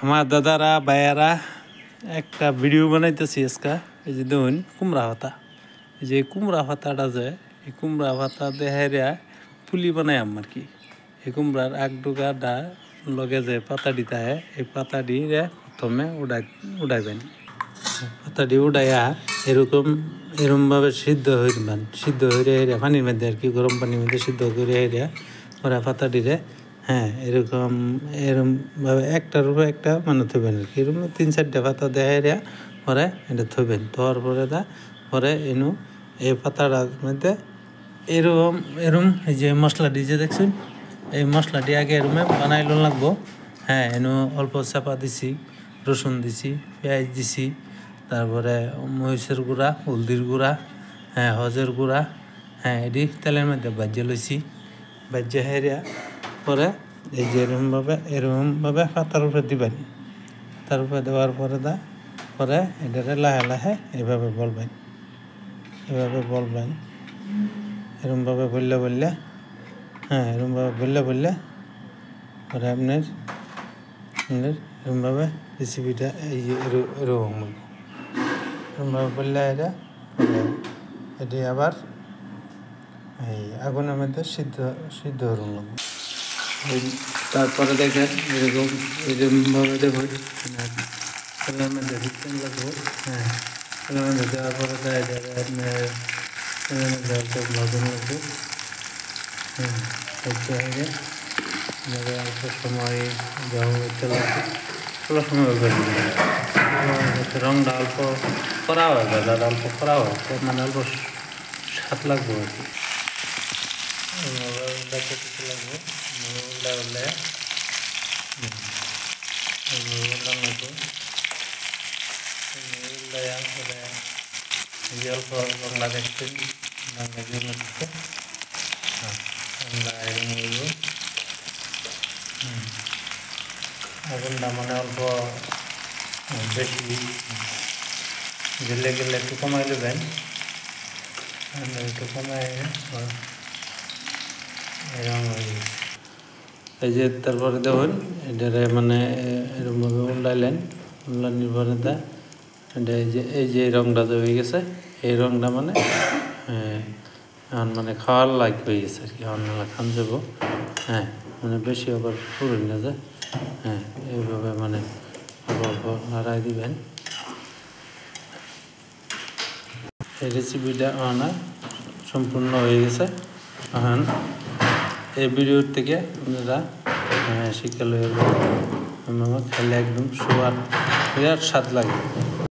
আমার দাদারা ভাইয়ারা একটা ভিডিও বানাইতেছি আজকে। এই যে দেখুন কুমড়া পাতা, এই যে কুমড়া পাতাটা যে এই কুমড়া পাতা দেহেরা পুলি বানাই আর কি। এই কুমড়ার আগডুগাটা লগে যে পাতা দিতে হয় এই পাতা দিয়ে প্রথমে উড়াইবেন। পাতাটি উড়াইয়া এরকমভাবে সিদ্ধ হইবেন। সিদ্ধ হইরে হেরিয়া পানির মধ্যে আর কি, গরম পানির মধ্যে সিদ্ধ করে হেরিয়া ওরা পাতাটিরে এরকমভাবে একটার উপরে একটা মানে থইবেন আর কি। এরকম 3-4টা পাতা দেয় হেরিয়া পরে এটা থইবেন। তোর পরে পরে এই পাতাটার মধ্যে এরকম এই যে মশলাটি যে দেখছেন এই মশলাটি আগে এরমে বানাই লাগবো। অল্প চাপা দিছি, রসুন দিছি, পেঁয়াজ দিছি, তারপরে মরিচের গুঁড়া, হলদির গুঁড়া, হজের গুঁড়া, এটি তেলের মধ্যে ভাজিয়ে লইছি। ভাজিয়ে হেরিয়া পরে এই যে এরকমভাবে পাতার উপরে দিবেন। তার উপরে দেওয়ার পরে এটারে লাহে লাহে এইভাবে বলবেন, এরকমভাবে বললে পরে আপনার এরকমভাবে রেসিপিটা এরকমভাবে বললে এটি আবার এই আগুনের মধ্যে সিদ্ধ হরুন লাগবে। তারপরে দেখেন এরকমভাবে দেখুন তেলের মধ্যে দিতেন লাগবো। তেলের মধ্যে দেওয়ার পরে আপনার তেলের মধ্যে ভাজুন লাগবে। অল্প সময় রংটা অল্প করা হয়, দাদা অল্প করা হয় মানে অল্প স্বাদ লাগবে আর কি। কিছু লাগবে উল্লে অল্প বাংলা দেখছেন বাংলা দিয়ে মধ্যে আগুনটা মানে অল্প বেশি গেলে একটু কমাই দেবেন। একটু কমাই এই যে তারপরে দেখুন এটারে মানে এরকমভাবে উল্লানোর পরে এটা এই যে রংটা যে হয়ে গেছে এই রংটা মানে মানে খাওয়ার লাইক হয়ে গেছে আর কি। খান যাবো মানে বেশি আবার পুরোই না যায়। এইভাবে মানে অল্প নাড়াই দিবেন। এই রেসিপিটা আমার সম্পূর্ণ হয়ে গেছে। এখন এই ভিডিওর থেকে আপনারা শিক্ষা লইয়া খেলে একদম সুয়াদ বিরাট স্বাদ লাগে।